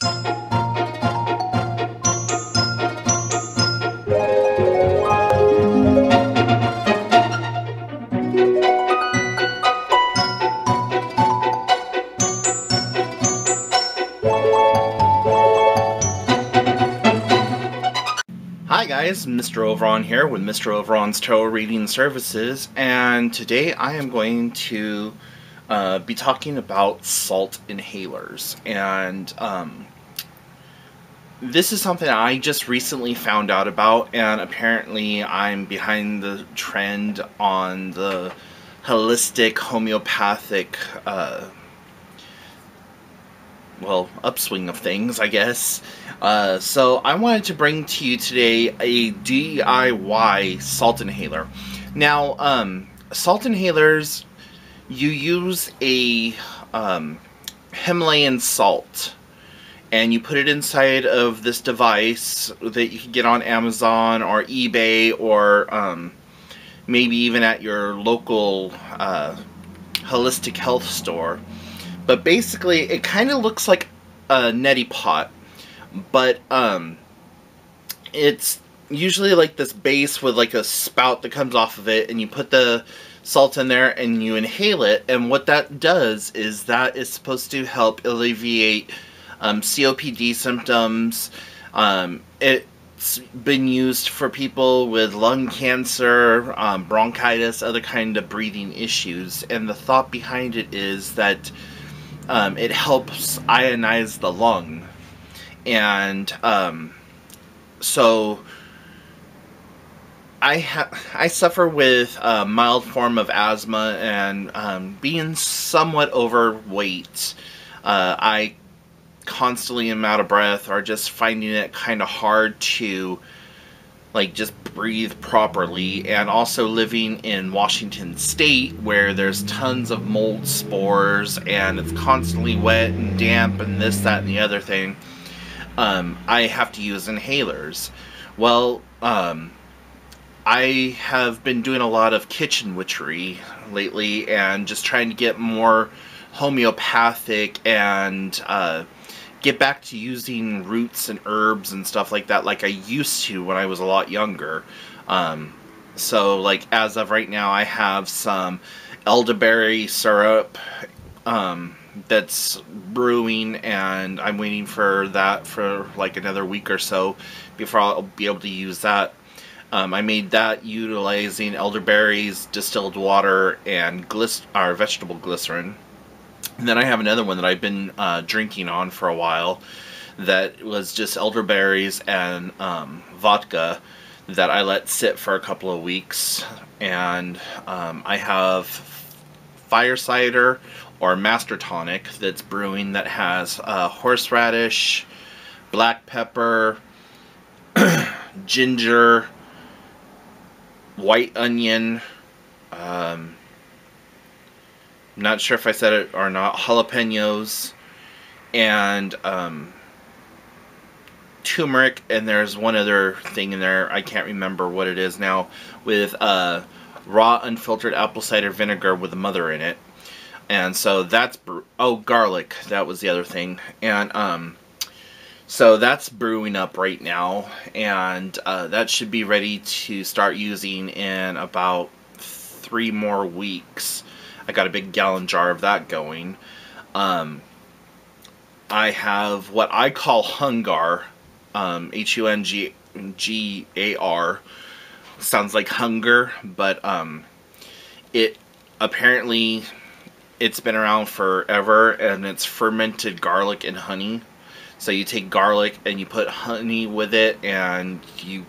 Hi guys, Mr. Overon here with Mr. Overon's Tarot Reading Services, and today I am going to be talking about salt inhalers. And this is something I just recently found out about, and apparently I'm behind the trend on the holistic homeopathic upswing of things, I guess. So I wanted to bring to you today a DIY salt inhaler. Now, salt inhalers, you use a Himalayan salt, and you put it inside of this device that you can get on Amazon or eBay, or maybe even at your local holistic health store. But basically, it kind of looks like a neti pot, but it's usually like this base with like a spout that comes off of it, and you put the salt in there and you inhale it, and what that does is that is supposed to help alleviate COPD symptoms. It's been used for people with lung cancer, bronchitis, other kind of breathing issues, and the thought behind it is that it helps ionize the lung. And so I suffer with a mild form of asthma, and being somewhat overweight, I constantly am out of breath, or just finding it kind of hard to like just breathe properly. And also living in Washington State, where there's tons of mold spores and it's constantly wet and damp and this, that, and the other thing, I have to use inhalers. Well, I have been doing a lot of kitchen witchery lately, and just trying to get more homeopathic and get back to using roots and herbs and stuff like that, like I used to when I was a lot younger. So like as of right now, I have some elderberry syrup that's brewing, and I'm waiting for that for like another week or so before I'll be able to use that. I made that utilizing elderberries, distilled water, and vegetable glycerin. And then I have another one that I've been drinking on for a while, that was just elderberries and vodka that I let sit for a couple of weeks. And I have fire cider or master tonic that's brewing, that has horseradish, black pepper, ginger, white onion, not sure if I said it or not, jalapenos, and turmeric, and there's one other thing in there, I can't remember what it is now, with raw unfiltered apple cider vinegar with a mother in it. And so that's garlic, that was the other thing. And so that's brewing up right now, and that should be ready to start using in about 3 more weeks. I got a big gallon jar of that going. I have what I call Hungar, Hungar. Sounds like hunger, but apparently it's been around forever, and it's fermented garlic and honey. So you take garlic and you put honey with it, and you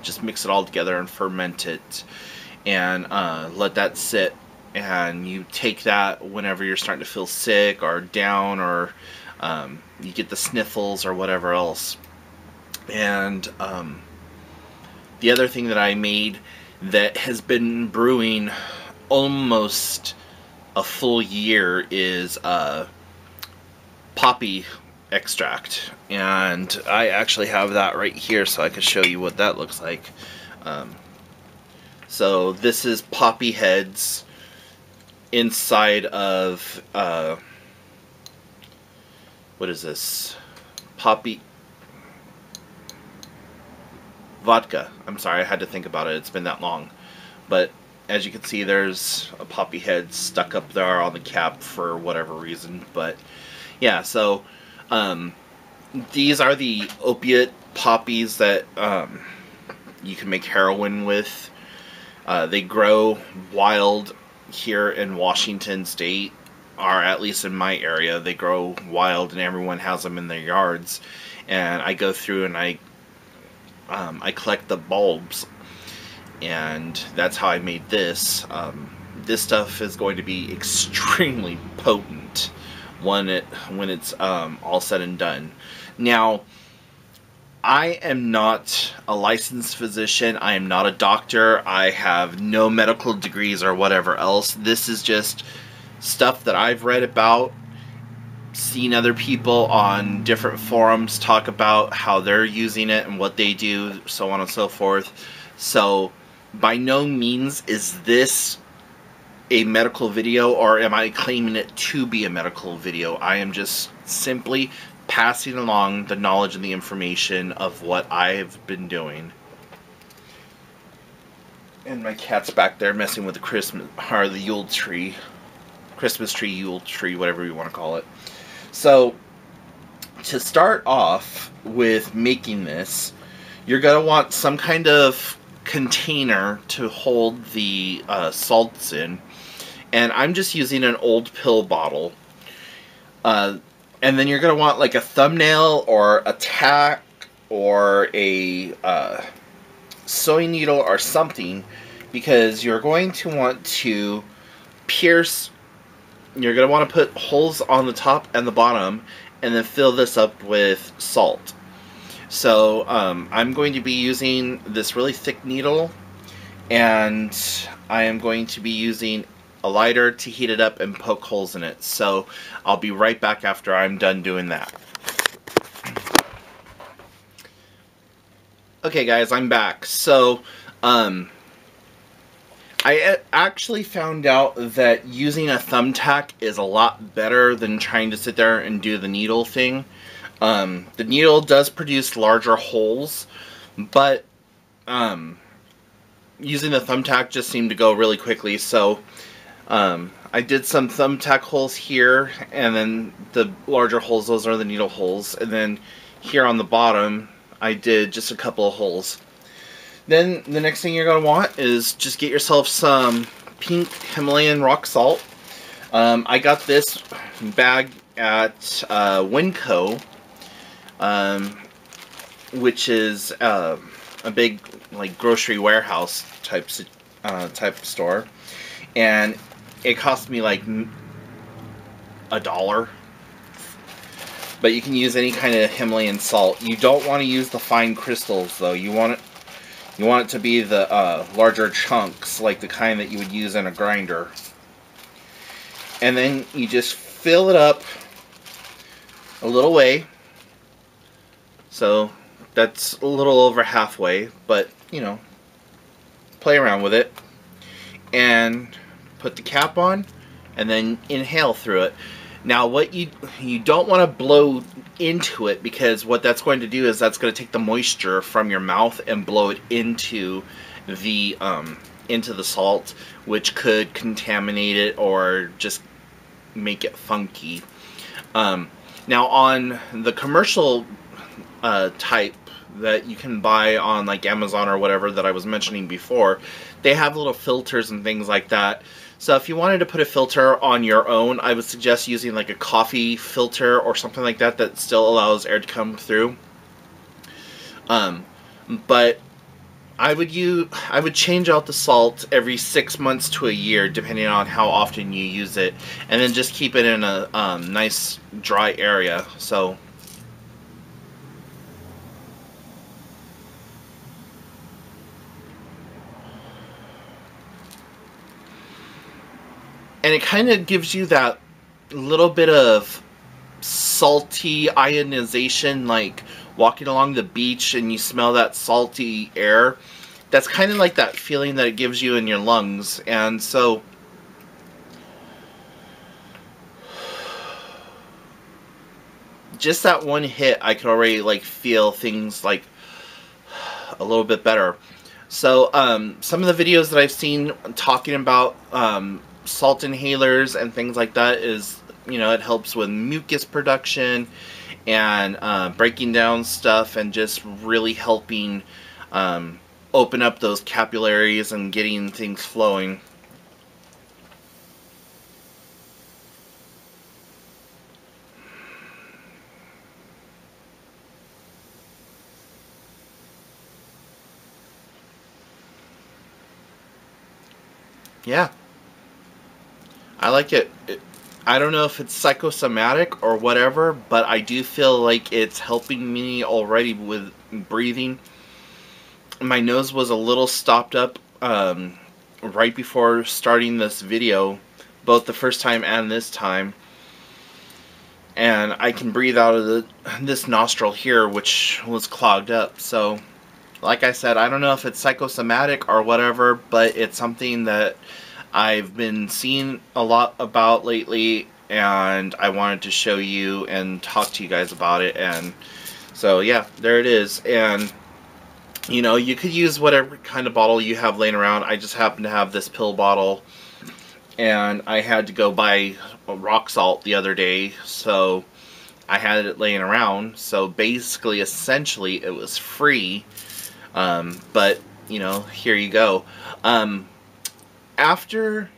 just mix it all together and ferment it, and let that sit. And you take that whenever you're starting to feel sick or down, or you get the sniffles or whatever else. And the other thing that I made that has been brewing almost a full year is poppy extract. And I actually have that right here, so I can show you what that looks like. So this is poppy heads inside of what is this? poppy vodka. I'm sorry, I had to think about it. It's been that long. But as you can see, there's a poppy head stuck up there on the cap for whatever reason. But yeah, so these are the opiate poppies that you can make heroin with. They grow wild here in Washington State, or at least in my area. They grow wild and everyone has them in their yards. And I go through and I collect the bulbs, and that's how I made this. This stuff is going to be extremely potent when it's all said and done. Now, I am not a licensed physician. I am not a doctor. I have no medical degrees or whatever else. This is just stuff that I've read about, seen other people on different forums talk about how they're using it and what they do, so on and so forth. So, by no means is this a medical video, or am I claiming it to be a medical video. I am just simply passing along the knowledge and the information of what I've been doing. And my cat's back there messing with the the Yule tree. Christmas tree, Yule tree, whatever you want to call it. So, to start off with making this, you're going to want some kind of container to hold the salts in. And I'm just using an old pill bottle. And then you're going to want like a thumbnail or a tack or a sewing needle or something, because you're going to want to pierce. You're going to want to put holes on the top and the bottom and then fill this up with salt. So I'm going to be using this really thick needle, and I am going to be using a lighter to heat it up and poke holes in it. So I'll be right back after I'm done doing that. Okay guys, I'm back. So I actually found out that using a thumbtack is a lot better than trying to sit there and do the needle thing. The needle does produce larger holes, but using the thumbtack just seemed to go really quickly. So I did some thumbtack holes here, and then the larger holes, those are the needle holes. And then here on the bottom, I did just a couple of holes. Then the next thing you're going to want is just get yourself some pink Himalayan rock salt. I got this bag at Winco, which is a big like grocery warehouse type store, and it cost me like $1. But you can use any kind of Himalayan salt. You don't want to use the fine crystals though. You want it to be the larger chunks, like the kind that you would use in a grinder. And then you just fill it up a little way. So that's a little over halfway, but you know, play around with it. And put the cap on, and then inhale through it. Now what you don't want to blow into it, because what that's going to do is that's going to take the moisture from your mouth and blow it into the salt, which could contaminate it or just make it funky. Now on the commercial type that you can buy on like Amazon or whatever that I was mentioning before, they have little filters and things like that. So if you wanted to put a filter on your own, I would suggest using like a coffee filter or something like that that still allows air to come through. But I would change out the salt every 6 months to a year, depending on how often you use it, and then just keep it in a nice dry area. So and it kind of gives you that little bit of salty ionization, like walking along the beach and you smell that salty air. That's kind of like that feeling that it gives you in your lungs. And so just that one hit, I could already like feel things like a little bit better. So some of the videos that I've seen talking about salt inhalers and things like that is, you know, it helps with mucus production and breaking down stuff and just really helping open up those capillaries and getting things flowing. Yeah, I like it. I don't know if it's psychosomatic or whatever, but I do feel like it's helping me already with breathing. My nose was a little stopped up right before starting this video, both the first time and this time. And I can breathe out of this nostril here, which was clogged up. So, like I said, I don't know if it's psychosomatic or whatever, but it's something that I've been seeing a lot about lately, and I wanted to show you and talk to you guys about it. And so yeah, there it is. And you know, you could use whatever kind of bottle you have laying around. I just happen to have this pill bottle, and I had to go buy rock salt the other day, so I had it laying around. So basically, essentially, it was free. But you know, here you go. After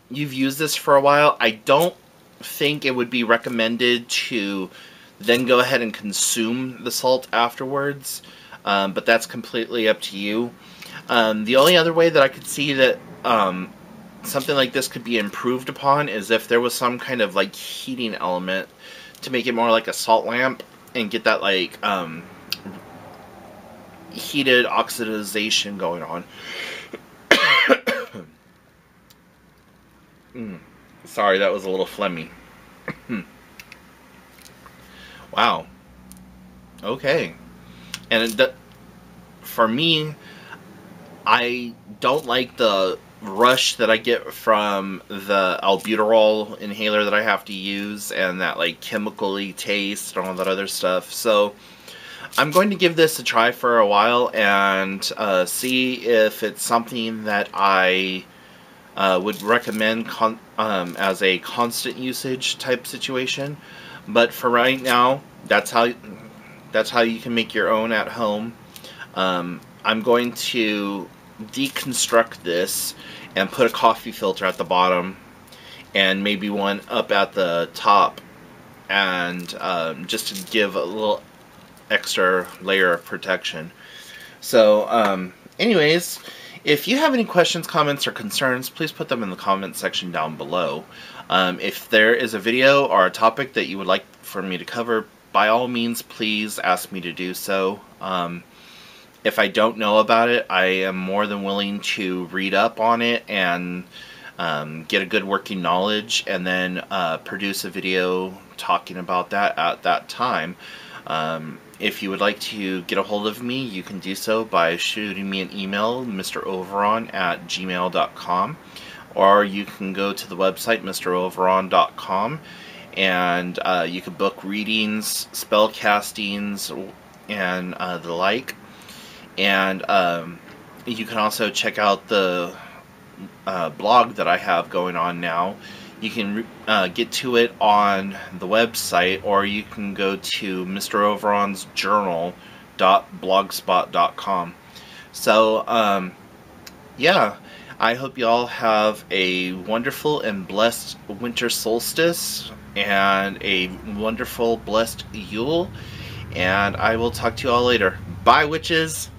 you've used this for a while, I don't think it would be recommended to then go ahead and consume the salt afterwards, but that's completely up to you. The only other way that I could see that something like this could be improved upon is if there was some kind of like heating element to make it more like a salt lamp and get that like heated oxidization going on. Sorry, that was a little phlegmy. Wow. Okay. And for me, I don't like the rush that I get from the albuterol inhaler that I have to use, and that like chemically taste and all that other stuff. So I'm going to give this a try for a while and see if it's something that I would recommend as a constant usage type situation. But for right now, that's how you can make your own at home. I'm going to deconstruct this and put a coffee filter at the bottom and maybe one up at the top, and just to give a little extra layer of protection. So anyways, if you have any questions, comments, or concerns, please put them in the comment section down below. If there is a video or a topic that you would like for me to cover, by all means, please ask me to do so. If I don't know about it, I am more than willing to read up on it and get a good working knowledge, and then produce a video talking about that at that time. If you would like to get a hold of me, you can do so by shooting me an email, mroveron@gmail.com, or you can go to the website, mroveron.com, and you can book readings, spell castings, and the like. And you can also check out the blog that I have going on now. You can get to it on the website, or you can go to mroveronsjournal.blogspot.com. So, yeah, I hope you all have a wonderful and blessed winter solstice and a wonderful, blessed Yule, and I will talk to you all later. Bye, witches!